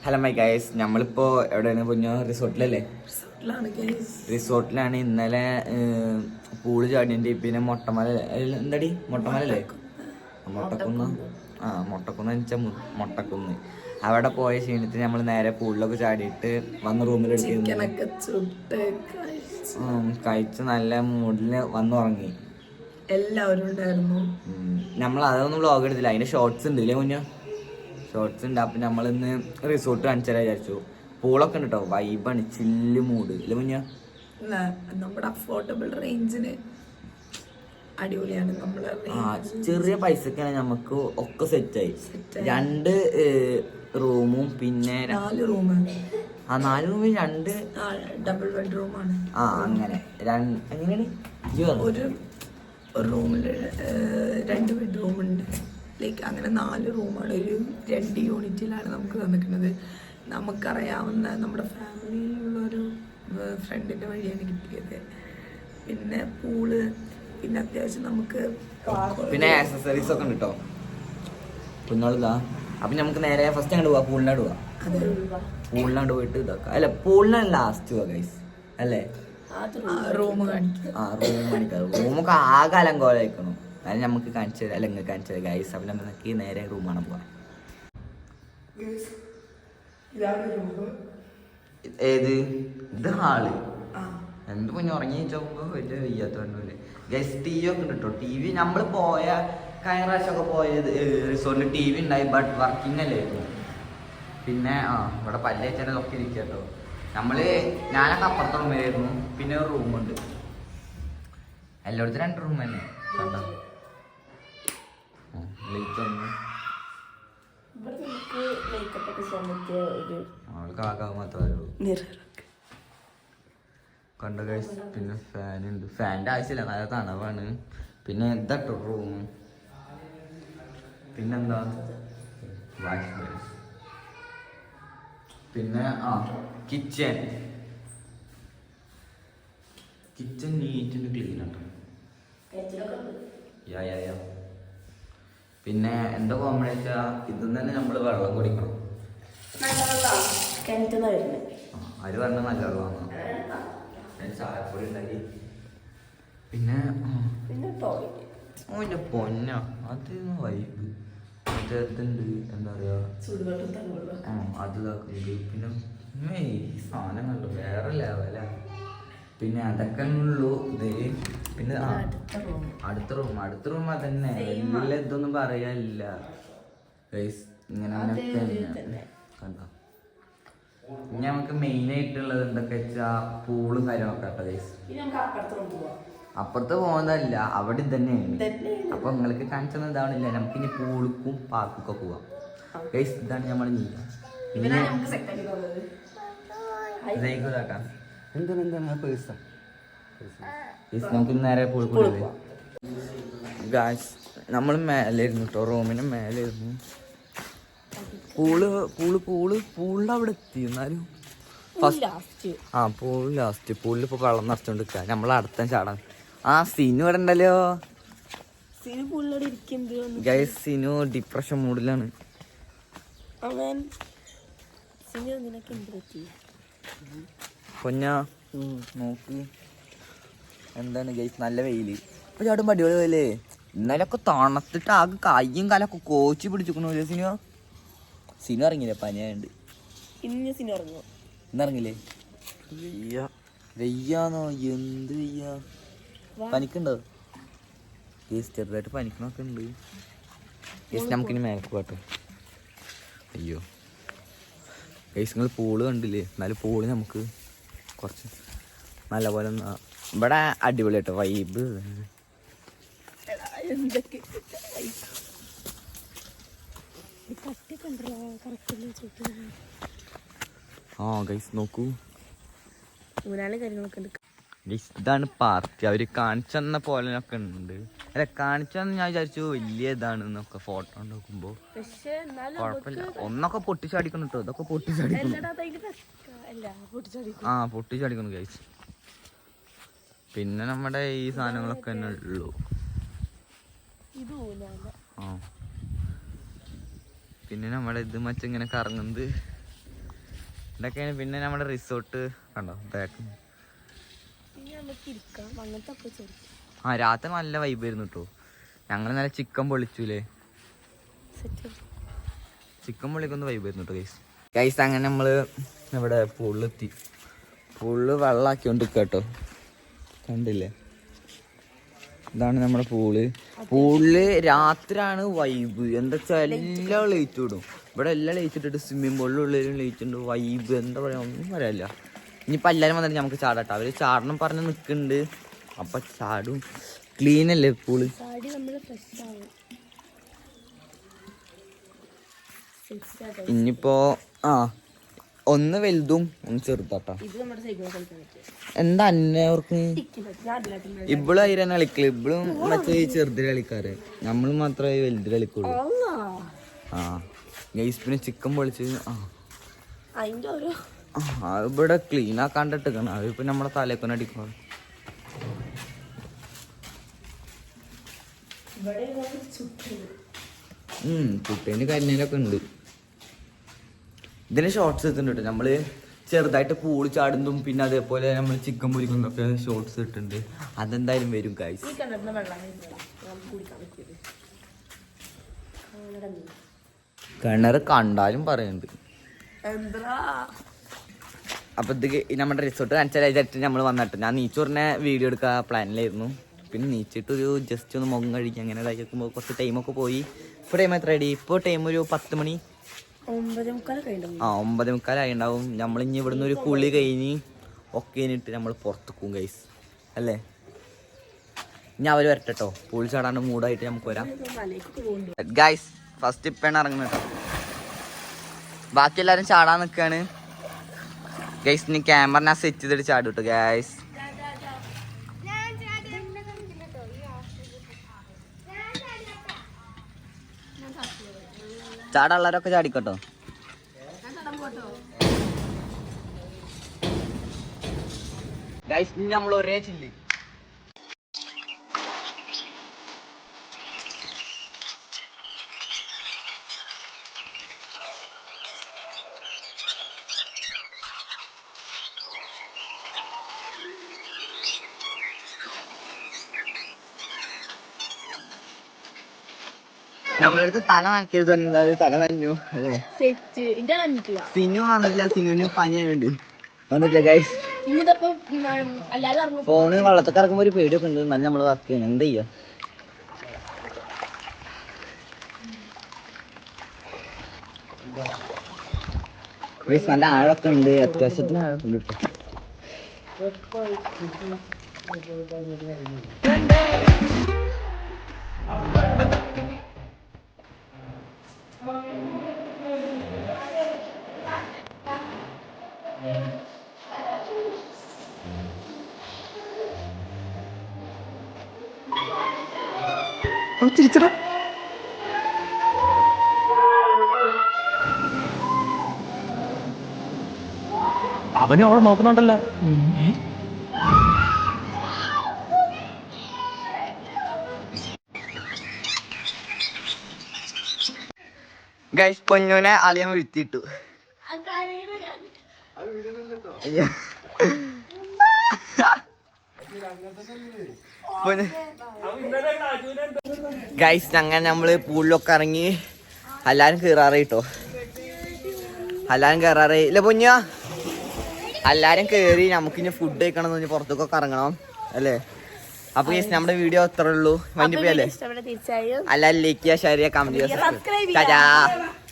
Hello my guys, നമ്മളിപ്പോ എവിടെയാണ് കുഞ്ഞോ? റിസോർട്ടിലല്ലേ? റിസോർട്ടിലാണ്. ഇന്നലെ പൂള് ചാടിൻ്റെ പിന്നെ മൊട്ടമല എന്താടി മൊട്ടമലല്ലേ? മൊട്ടക്കുന്ന്. മൊട്ടക്കുന്ന് വെച്ചാൽ മൊട്ടക്കുന്ന്. അവിടെ പോയ ക്ഷീണത്തിന് നമ്മൾ നേരെ പൂളിലൊക്കെ ചാടിയിട്ട് വന്ന് റൂമിലെടുത്ത് കഴിച്ച് നല്ല മൂഡിൽ വന്നുറങ്ങി. എല്ലാവരും ഉണ്ടായിരുന്നു. നമ്മൾ അതൊന്നും വ്ളോഗ് എടുത്തില്ല. അതിന്റെ ഷോർട്സ് ഉണ്ട് ഇല്ലേ കുഞ്ഞോ? ഷോർട്സ് ഉണ്ട്. അപ്പം നമ്മളിന്ന് റിസോർട്ട് കാണിച്ചാൽ വിചാരിച്ചു. പൂളൊക്കെ ഉണ്ട് കേട്ടോ, വൈബാണ്, ചില്ല് മൂഡ് ഇല്ല കുഞ്ഞ. നമ്മുടെ അഫോർഡബിൾ റേഞ്ചിന് അടിപൊളിയാണ്. നമ്മള് ചെറിയ പൈസക്കാണ് നമുക്ക് ഒക്കെ സെറ്റായി. 2 റൂമും പിന്നെ 4 റൂം. 4 റൂമിൽ 2 ഡബിൾ ബെഡ്റൂമാണ്. അങ്ങനെ എങ്ങനെയാണ്? ഒരു റൂമില് 2 ബെഡ്റൂം ഉണ്ട്. ലൈക്ക് അങ്ങനെ 4 റൂമാണ്. ഒരു 2 യൂണിറ്റിലാണ് നമുക്ക് തന്നിരിക്കുന്നത്. നമുക്കറിയാവുന്ന നമ്മുടെ ഫാമിലിയിലുള്ളൊരു ഫ്രണ്ടിൻ്റെ വഴിയാണ് കിട്ടിയത്. പിന്നെ പൂള്, പിന്നെ അത്യാവശ്യം നമുക്ക് പിന്നെ ആക്സസറീസ് ഒക്കെ ഉണ്ട് കേട്ടോ കുഞ്ഞോളിതാ. അപ്പം നമുക്ക് നേരെ ഫസ്റ്റ് അങ്ങോട്ട് പോവാം, പൂളിനാട് പോവാം. പൂളിനാട് പോയിട്ട് ഇതാക്കാം. അല്ല, പൂളിനാണ് ലാസ്റ്റ് പോവാ ഗൈസ് അല്ലേ? റൂം കാണിക്കാം. റൂമൊക്കെ ആകെ അലങ്കോലം എന്നാലും നമുക്ക് കാണിച്ചു തരാം. അല്ലെങ്കിൽ കാണിച്ചു തരാം ഗൈസ്. അപ്പം നമുക്ക് നേരെ റൂമാണ് പോവാം. ഏത് ഇത് ഹാള്? എന്ത് കുഞ്ഞ് ഉറങ്ങി ചോക്കുമ്പോ വലിയ വയ്യാത്തോണ്ടല്ലേ ഗൈസ്. ടി വി ഒക്കെ ഉണ്ട് കേട്ടോ. ടി വി നമ്മൾ പോയ കഴിഞ്ഞ പ്രാവശ്യമൊക്കെ പോയത് റിസോർട്ടിൽ ടി വി ഉണ്ടായി, ബട്ട് വർക്കിംഗ് അല്ലായിരുന്നു. പിന്നെ ഇവിടെ പല്ലേച്ചൊക്കെ ഇരിക്കുക കേട്ടോ. ഞാനൊക്കെ അപ്പുറത്തെ റൂമിലായിരുന്നു. പിന്നെ ഒരു റൂമുണ്ട്. എല്ലായിടത്തും 2 റൂം തന്നെ കണ്ടോ. കണ്ടോ ഗൈസ്. പിന്നെ ഫാൻ ഉണ്ട്. ഫാനിന്റെ ആവശ്യമില്ല, നല്ല തണവാണ്. പിന്നെ എന്താട്ടോ റൂം. പിന്നെന്താ വാഷ് ബേസ്. പിന്നെ കിച്ചൺ നീറ്റ് ആൻഡ് ക്ലീൻ ആട്ടോ. പിന്നെ എന്താ കോമഡി വെച്ചാ ഇതും തന്നെ നമ്മള് വെള്ളം കുടിക്കണം. അവര് പറഞ്ഞ നല്ല വെള്ളമാണ്. ചായപ്പൊടി ഉണ്ടാക്കി. പിന്നെ ഓന്റെ പൊന്ന അത് വൈബ്. മറ്റേതുണ്ട് എന്താ പറയാ, അത് ഇതാക്കുന്നത്. പിന്നെ സാധനം കണ്ടു വേറെ ലെവല. പിന്നെ അതൊക്കെ ഉള്ളൂ ഇത്. പിന്നെ അടുത്ത റൂം അതന്നെ. വലിയ ഇതൊന്നും പറയാനില്ല ഇങ്ങനെ കണ്ടോ. ഇനി നമുക്ക് മെയിൻ ആയിട്ടുള്ളത് എന്തൊക്കെ വെച്ചാ പൂളും കാര്യങ്ങളൊക്കെ കേട്ടോ ഗൈസ്. അപ്പുറത്ത് പോകുന്നതല്ല, അവിടെ തന്നെയാണ്. അപ്പൊ നിങ്ങൾക്ക് കാണിച്ചൊന്നും ഇതാവണില്ല. നമുക്ക് ഇനി പൂളുക്കും പാർക്കൊക്കെ പോവാം ഗൈസ്. ഇതാണ് നമ്മൾ നമുക്ക് നേരെ പൂളിക്കൂടെ ഗൈസ്. നമ്മൾ മേലായിരുന്നു കേട്ടോ, റൂമിന് മേലായിരുന്നു. പൂളിന്റെ അവിടെ എത്തി. എന്നാലും പൂള് ലാസ്റ്റ്. പൂളിൽ ഇപ്പൊ വെള്ളം നിറച്ചോണ്ടിരിക്ക. നമ്മൾ അടുത്ത ചാടാൻ. സിനു ഇവിടെ ഉണ്ടല്ലോ ഗൈസ്. സിനു ഡിപ്രഷൻ മൂഡിലാണ്. പൊന്നാ നോക്ക് എന്താണ് ഗൈസ്, നല്ല വെയില്. ഇപ്പൊ ചാടുമ്പോ അടിപൊളി പോലെ. ഇന്നലൊക്കെ തണുത്തിട്ട് ആകെ കയ്യും കാലൊക്കെ കോച്ചി പിടിച്ചിരിക്കണു. സിനു ഇറങ്ങില്ലേ? പനിയായുണ്ട്. ഇന്നിറങ്ങില്ലേ? വെയ്യാന്നോ? എന്ത് വെയ്യ? പനിക്കുണ്ടോ ഗേസ്? ചെറുതായിട്ട് പനിക്കണൊക്കെ ഉണ്ട് ഗേസ്. നമുക്കിനി മേലേക്ക് പോട്ടെ. അയ്യോ ഗേസ്, നിങ്ങൾ പൂള് കണ്ടില്ലേ? എന്നാലും പൂള് നമുക്ക് കുറച്ച് നല്ല പോലെ ഇവിടെ അടിപൊളി കേട്ടോ, വൈബ്. ഗൈസ് നോക്കൂ, ഇതാണ് പാർട്ടി. അവര് കാണിച്ചെന്ന പോലെ ഒക്കെ ഉണ്ട്. അല്ല, കാണിച്ചെന്ന് ഞാൻ വിചാരിച്ചു വലിയ ഇതാണെന്നൊക്കെ. ഫോട്ടോ നോക്കുമ്പോ കുഴപ്പമില്ല. ഒന്നൊക്കെ പൊട്ടിച്ചടിക്കണം കേട്ടോ. ഇതൊക്കെ പൊട്ടിച്ചടിക്കണം. പൊട്ടിച്ചടിക്കണം ഗൈസ്. പിന്നെ നമ്മുടെ ഈ സാധനങ്ങളൊക്കെ തന്നെ ഉള്ളൂ. പിന്നെ നമ്മുടെ ഇത് മറ്റിങ്ങനെ കറങ്ങുന്നത് ഇതൊക്കെയാണ്. പിന്നെ നമ്മുടെ റിസോർട്ട് കണ്ടോ ബാക്ക്. ആ രാത്രി നല്ല വൈബ് ആയിരുന്നു കേട്ടോ. ഞങ്ങൾ നല്ല ചിക്കൻ പൊളിച്ചൂലേ, ചിക്കൻ പൊളിക്കൊന്ന് വൈബ് ആയിരുന്നു കേട്ടോ ഗൈസ്. ഗൈസ് അങ്ങനെ നമ്മള് ഇവിടെ പൂളിലെത്തി. പൂളില് വെള്ളമാക്കിക്കൊണ്ട് കേട്ടോ, കണ്ടില്ലേ? ഇതാണ് നമ്മുടെ പൂള്. പൂളില് രാത്രിയാണ് വൈബ്. എന്താ വെച്ചാൽ എല്ലാം ലൈറ്റ് ഇടും. ഇവിടെ എല്ലാം ലൈറ്റ് ഇട്ടിട്ട് സ്വിമ്മിംഗ് പൂളിലുള്ളിലും ലൈറ്റ് ഉണ്ട്. വൈബ് എന്താ പറയാ, ഒന്നും പറയാനില്ല. ഇനിയിപ്പോൾ എല്ലാവരും വന്നിട്ട് നമുക്ക് ചാടട്ടോ. അവര് ചാടണം പറഞ്ഞ് നിൽക്കുന്നുണ്ട്. അപ്പൊ ചാടും. ക്ലീൻ അല്ലേ പൂള്. ഇനിയിപ്പോ ഒന്ന് വലുതും ഒന്ന് ചെറുതാട്ടോ. എന്താ അന്നവർക്ക് ഇവളും അതിനെ കളിക്കല്. ഇവളും മറ്റേ ചെറുതിൽ കളിക്കാറ്. നമ്മൾ മാത്രമേ വലുതിൽ കളിക്കുള്ളൂ. ഗൈസ് പിന്നെ ചിക്കൻ പൊളിച്ച് ഇവിടെ ക്ലീൻ ആക്കാണ്ടിട്ടിരിക്കണം. അതിപ്പോ നമ്മളെ തലേക്കൊന്നെ അടിക്കണം. കുട്ടീൻ്റെ കരിഞ്ഞൊക്കെ ഉണ്ട്. ഇതിന് ഷോർട്സ് എത്തുന്നുണ്ട്. നമ്മള് ചെറുതായിട്ട് പൂള് ചാടുന്നതും പിന്നെ അതേപോലെ നമ്മൾ ചിക്കൻ പൊരിക്കുന്നതൊക്കെ ഷോർട്സ് ഇട്ടുണ്ട്. അതെന്തായാലും വരും ഗൈസ്. കിണർ കണ്ടാലും പറയുന്നുണ്ട്. അപ്പൊ ഇത് നമ്മുടെ റിസോർട്ട് കാണിച്ചാലായിട്ട് നമ്മൾ വന്നിട്ട് ഞാൻ നീച്ചോറിനെ വീഡിയോ എടുക്കാൻ പ്ലാനിലായിരുന്നു. പിന്നെ നീച്ചിട്ടൊരു ജസ്റ്റ് ഒന്ന് മുഖം കഴിക്കുക അങ്ങനെ ഇതാക്കി വെക്കുമ്പോൾ കുറച്ച് ടൈമൊക്കെ പോയി. ഇപ്പോൾ ടൈം എത്ര അടി? ഇപ്പോൾ ടൈം ഒരു 10 മണി 9:45 ഉണ്ടാവും. നമ്മളിഞ്ഞ് ഇവിടുന്ന് ഒരു കുളി കഴിഞ്ഞ് ഒക്കെ കഴിഞ്ഞിട്ട് നമ്മൾ പുറത്തേക്കും ഗൈസ് അല്ലേ. ഇനി അവർ വരട്ടോ, പൂളി ചാടാണ്ട് മൂടായിട്ട് നമുക്ക് വരാം ഗൈസ്. ഫസ്റ്റ് ഇപ്പാണ് ഇറങ്ങുന്നത് കേട്ടോ. ബാക്കി എല്ലാവരും ചാടാൻ നിൽക്കുകയാണ് ഗൈസ്. ഇനി ക്യാമറ ഞാൻ സെറ്റ് ചെയ്തിട്ട് ചാടും കേട്ടോ ഗൈസ്. ചാടാനുള്ളവരൊക്കെ ചാടിക്കോട്ടോ. ഗൈസ് ഇനി നമ്മൾ ഒരേ ചില്ലി നമ്മളടുത്ത് തല നനക്കരുത്. തല നനഞ്ഞു അല്ലേ? സിനു വന്നില്ല. സിനുവിന് പനിയുണ്ട് വന്നിട്ടില്ല ഗൈസ്. ഫോണ് വെള്ളത്തൊക്കെ ഇറക്കുമ്പോ ഒരു പേടിയൊക്കെ ഉണ്ട്. നല്ല നമ്മള് വർക്ക് ചെയ്യണം. എന്താ ചെയ്യാ നല്ല ആഴൊക്കെ ഉണ്ട്. അത്യാവശ്യത്തിന് ആഴൊക്കെ ഉണ്ട് കേട്ടോ. തിരിച്ചടാ. അവനും അവിടെ നോക്കുന്നുണ്ടല്ലോ. ഗൈസ് പൊന്നൂനെ അളിയൻ വീഴ്ത്തിയിട്ടു. ഗൈസ് അങ്ങനെ നമ്മള് പൂളിലൊക്കെ ഇറങ്ങി എല്ലാരും കേറാറായി കേട്ടോ. എല്ലാരും കേറാറായി ഇല്ല പൊന്ന. എല്ലാരും കേറി നമുക്കിനി ഫുഡ് കഴിക്കണം എന്ന് പറഞ്ഞ് പുറത്തേക്കൊക്കെ ഇറങ്ങണം അല്ലേ. അപ്പൊ ഗൈസ് നമ്മുടെ വീഡിയോ അത്രേ ഉള്ളൂ. വൈൻഡപ്പ് ചെയ്യല്ലേ? എല്ലാരും ലൈക്ക് ചെയ്യുക, ഷെയർ ചെയ്യുക, കമന്റ് ചെയ്യുക.